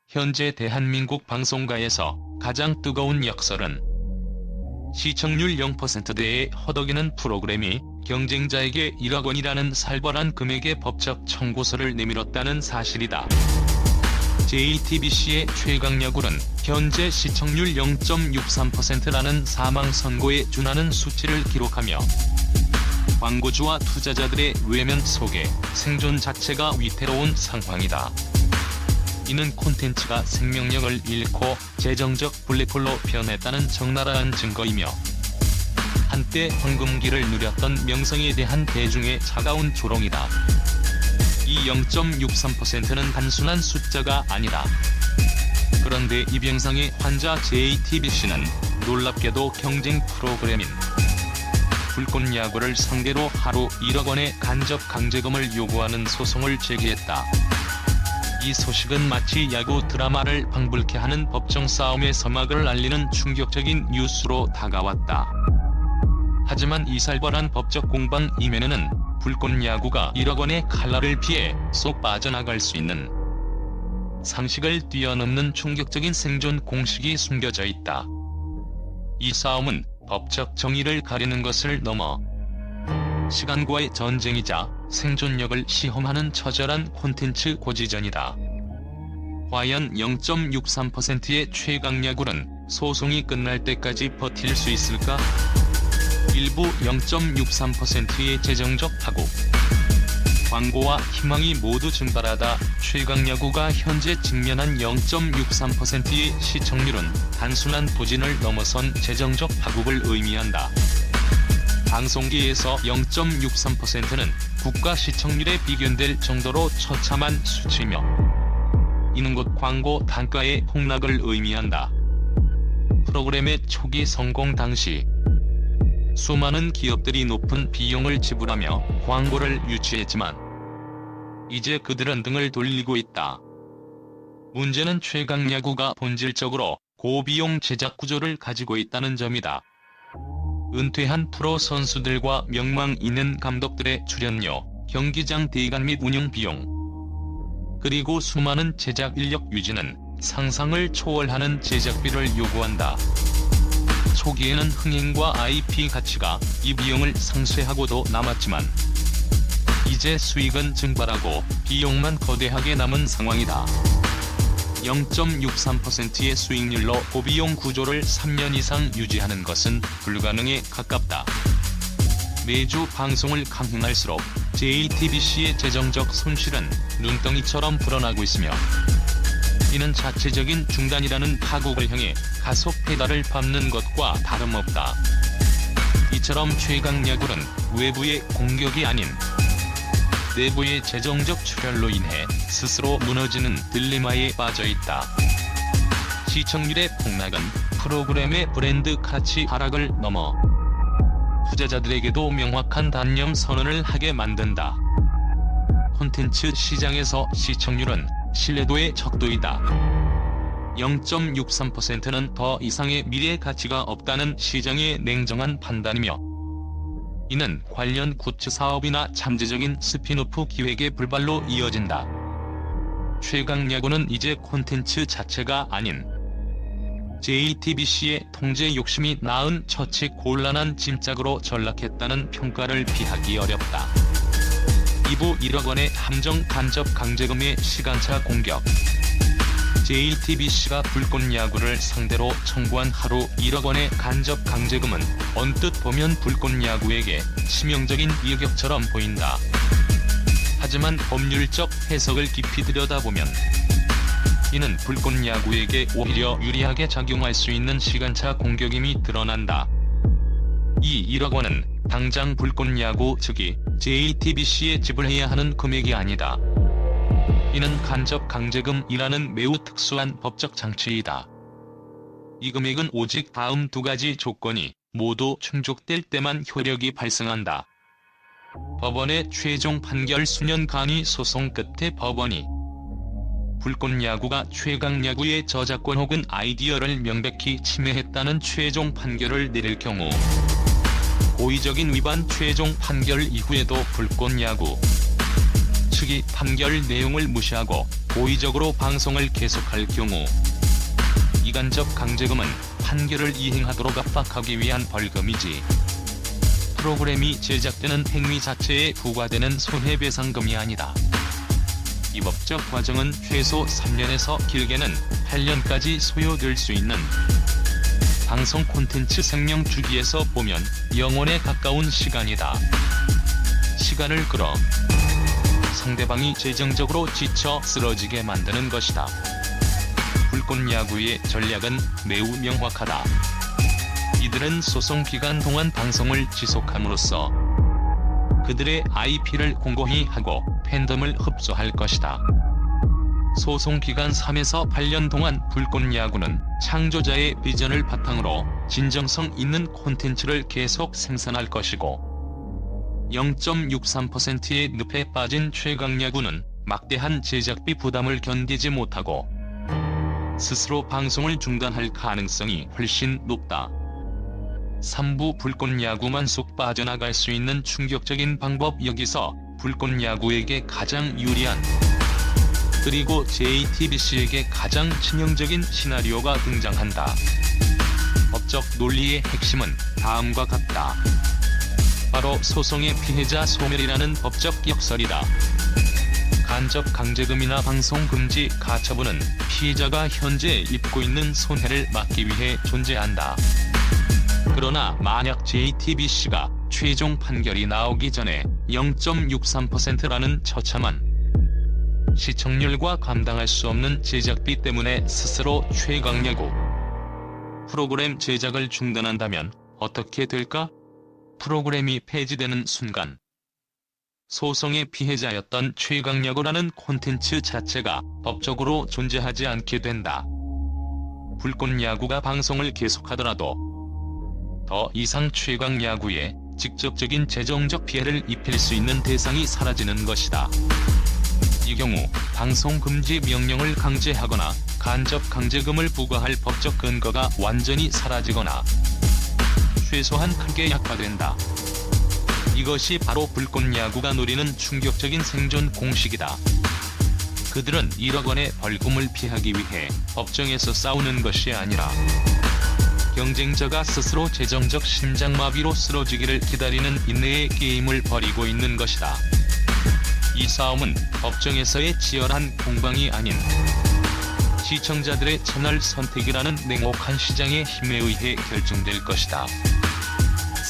현재 대한민국 방송가에서 가장 뜨거운 역설은 시청률 0%대에 허덕이는 프로그램이 경쟁자에게 1억 원이라는 살벌한 금액의 법적 청구서를 내밀었다는 사실이다. JTBC의 최강야구는 현재 시청률 0.63%라는 사망 선고에 준하는 수치를 기록하며 광고주와 투자자들의 외면 속에 생존 자체가 위태로운 상황이다. 이는 콘텐츠가 생명력을 잃고 재정적 블랙홀로 변했다는 적나라한 증거이며 한때 황금기를 누렸던 명성에 대한 대중의 차가운 조롱이다. 이 0.63%는 단순한 숫자가 아니다. 그런데 이병상의 환자 JTBC는 놀랍게도 경쟁 프로그램인 불꽃야구를 상대로 하루 1억 원의 간접 강제금을 요구하는 소송을 제기했다. 이 소식은 마치 야구 드라마를 방불케 하는 법정 싸움의 서막을 알리는 충격적인 뉴스로 다가왔다. 하지만 이 살벌한 법적 공방 이면에는 불꽃야구가 1억 원의 칼날을 피해 쏙 빠져나갈 수 있는 상식을 뛰어넘는 충격적인 생존 공식이 숨겨져 있다. 이 싸움은 법적 정의를 가리는 것을 넘어 시간과의 전쟁이자 생존력을 시험하는 처절한 콘텐츠 고지전이다. 과연 0.63%의 최강야구는 소송이 끝날 때까지 버틸 수 있을까? 일부 0.63%의 재정적 파국, 광고와 희망이 모두 증발하다 최강야구가 현재 직면한 0.63%의 시청률은 단순한 부진을 넘어선 재정적 파국을 의미한다. 방송계에서 0.63%는 국가 시청률에 비견될 정도로 처참한 수치며 이는 곧 광고 단가의 폭락을 의미한다. 프로그램의 초기 성공 당시 수많은 기업들이 높은 비용을 지불하며 광고를 유치했지만 이제 그들은 등을 돌리고 있다. 문제는 최강야구가 본질적으로 고비용 제작 구조를 가지고 있다는 점이다. 은퇴한 프로 선수들과 명망 있는 감독들의 출연료, 경기장 대관 및 운영 비용, 그리고 수많은 제작 인력 유지는 상상을 초월하는 제작비를 요구한다. 초기에는 흥행과 IP 가치가 이 비용을 상쇄하고도 남았지만 이제 수익은 증발하고 비용만 거대하게 남은 상황이다. 0.63%의 수익률로 고비용 구조를 3년 이상 유지하는 것은 불가능에 가깝다. 매주 방송을 강행할수록 JTBC의 재정적 손실은 눈덩이처럼 불어나고 있으며 이는 자체적인 중단이라는 파국을 향해 가속 페달을 밟는 것과 다름없다. 이처럼 최강야구는 외부의 공격이 아닌 내부의 재정적 출혈로 인해 스스로 무너지는 딜레마에 빠져있다. 시청률의 폭락은 프로그램의 브랜드 가치 하락을 넘어 투자자들에게도 명확한 단념 선언을 하게 만든다. 콘텐츠 시장에서 시청률은 신뢰도의 척도이다. 0.63%는 더 이상의 미래 가치가 없다는 시장의 냉정한 판단이며 이는 관련 굿즈 사업이나 잠재적인 스핀오프 기획의 불발로 이어진다. 최강야구는 이제 콘텐츠 자체가 아닌 JTBC의 통제 욕심이 낳은 처치 곤란한 짐짝으로 전락했다는 평가를 피하기 어렵다. 2부 1억 원의 함정 간접 강제금의 시간차 공격. JTBC가 불꽃야구를 상대로 청구한 하루 1억 원의 간접 강제금은 언뜻 보면 불꽃야구에게 치명적인 위격처럼 보인다. 하지만 법률적 해석을 깊이 들여다보면 이는 불꽃야구에게 오히려 유리하게 작용할 수 있는 시간차 공격임이 드러난다. 이 1억 원은 당장 불꽃야구 측이 JTBC에 지불해야 하는 금액이 아니다. 이는 간접 강제금이라는 매우 특수한 법적 장치이다. 이 금액은 오직 다음 두 가지 조건이 모두 충족될 때만 효력이 발생한다. 법원의 최종 판결 수년 강의 소송 끝에 법원이 불꽃야구가 최강야구의 저작권 혹은 아이디어를 명백히 침해했다는 최종 판결을 내릴 경우 고의적인 위반 최종 판결 이후에도 불꽃야구 측이 판결 내용을 무시하고 고의적으로 방송을 계속할 경우 이 간접 강제금은 판결을 이행하도록 압박하기 위한 벌금이지 프로그램이 제작되는 행위 자체에 부과되는 손해배상금이 아니다. 이 법적 과정은 최소 3년에서 길게는 8년까지 소요될 수 있는 방송 콘텐츠 생명 주기에서 보면 영원에 가까운 시간이다. 시간을 끌어 상대방이 재정적으로 지쳐 쓰러지게 만드는 것이다. 불꽃야구의 전략은 매우 명확하다. 이들은 소송 기간 동안 방송을 지속함으로써 그들의 IP를 공고히 하고 팬덤을 흡수할 것이다. 소송 기간 3에서 8년 동안 불꽃야구는 창조자의 비전을 바탕으로 진정성 있는 콘텐츠를 계속 생산할 것이고 0.63%의 늪에 빠진 최강야구는 막대한 제작비 부담을 견디지 못하고 스스로 방송을 중단할 가능성이 훨씬 높다. 3부 불꽃야구만 쏙 빠져나갈 수 있는 충격적인 방법. 여기서 불꽃야구에게 가장 유리한 그리고 JTBC에게 가장 치명적인 시나리오가 등장한다. 법적 논리의 핵심은 다음과 같다. 바로 소송의 피해자 소멸이라는 법적 역설이다. 간접 강제금이나 방송 금지 가처분은 피해자가 현재 입고 있는 손해를 막기 위해 존재한다. 그러나 만약 JTBC가 최종 판결이 나오기 전에 0.63%라는 처참한 시청률과 감당할 수 없는 제작비 때문에 스스로 최강야구 프로그램 제작을 중단한다면 어떻게 될까? 프로그램이 폐지되는 순간 소송의 피해자였던 최강야구라는 콘텐츠 자체가 법적으로 존재하지 않게 된다. 불꽃야구가 방송을 계속하더라도 더 이상 최강야구에 직접적인 재정적 피해를 입힐 수 있는 대상이 사라지는 것이다. 이 경우 방송 금지 명령을 강제하거나 간접 강제금을 부과할 법적 근거가 완전히 사라지거나 최소한 크게 약화된다. 이것이 바로 불꽃야구가 노리는 충격적인 생존 공식이다. 그들은 1억 원의 벌금을 피하기 위해 법정에서 싸우는 것이 아니라 경쟁자가 스스로 재정적 심장마비로 쓰러지기를 기다리는 인내의 게임을 벌이고 있는 것이다. 이 싸움은 법정에서의 치열한 공방이 아닌 시청자들의 채널 선택이라는 냉혹한 시장의 힘에 의해 결정될 것이다.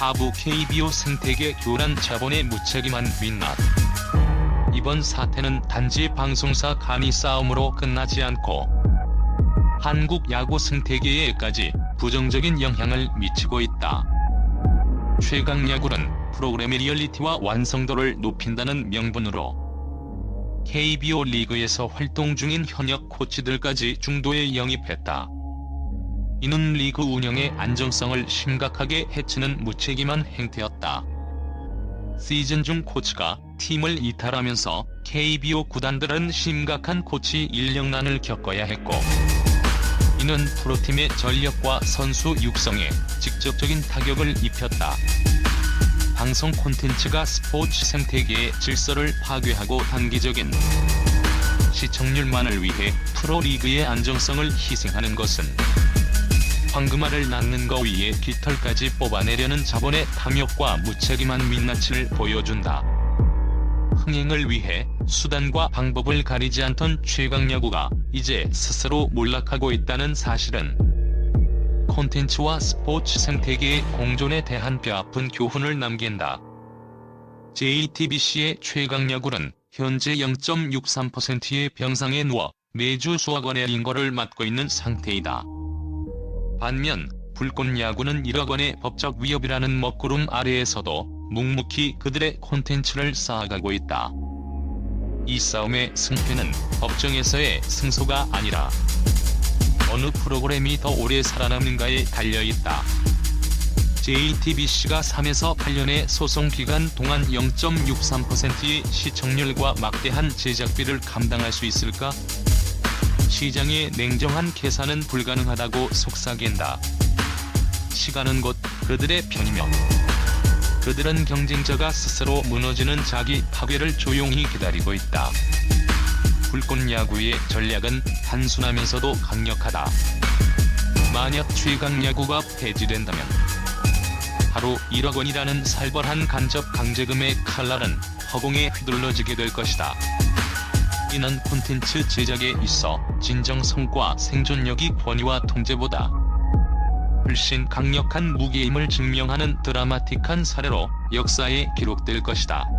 4부 KBO 생태계 교란 자본의 무책임한 민낯. 이번 사태는 단지 방송사 간이 싸움으로 끝나지 않고 한국 야구 생태계에까지 부정적인 영향을 미치고 있다. 최강야구는 프로그램의 리얼리티와 완성도를 높인다는 명분으로 KBO 리그에서 활동 중인 현역 코치들까지 중도에 영입했다. 이는 리그 운영의 안정성을 심각하게 해치는 무책임한 행태였다. 시즌 중 코치가 팀을 이탈하면서 KBO 구단들은 심각한 코치 인력난을 겪어야 했고 이는 프로팀의 전력과 선수 육성에 직접적인 타격을 입혔다. 방송 콘텐츠가 스포츠 생태계의 질서를 파괴하고 단기적인 시청률만을 위해 프로리그의 안정성을 희생하는 것은 황금알을 낳는 거 위에 깃털까지 뽑아내려는 자본의 탐욕과 무책임한 민낯을 보여준다. 흥행을 위해 수단과 방법을 가리지 않던 최강야구가 이제 스스로 몰락하고 있다는 사실은 콘텐츠와 스포츠 생태계의 공존에 대한 뼈아픈 교훈을 남긴다. JTBC의 최강야구는 현재 0.63%의 병상에 누워 매주 수억 원의 링거를 맞고 있는 상태이다. 반면 불꽃야구는 1억 원의 법적 위협이라는 먹구름 아래에서도 묵묵히 그들의 콘텐츠를 쌓아가고 있다. 이 싸움의 승패는 법정에서의 승소가 아니라 어느 프로그램이 더 오래 살아남는가에 달려있다. JTBC가 3에서 8년의 소송 기간 동안 0.63%의 시청률과 막대한 제작비를 감당할 수 있을까? 시장의 냉정한 계산은 불가능하다고 속삭인다. 시간은 곧 그들의 편이며 그들은 경쟁자가 스스로 무너지는 자기 파괴를 조용히 기다리고 있다. 불꽃 야구의 전략은 단순하면서도 강력하다. 만약 최강 야구가 폐지된다면 하루 1억 원이라는 살벌한 간접 강제금의 칼날은 허공에 휘둘러지게 될 것이다. 이는 콘텐츠 제작에 있어 진정 성과 생존력이 권위와 통제보다 훨씬 강력한 무게임을 증명하는 드라마틱한 사례로 역사에 기록될 것이다.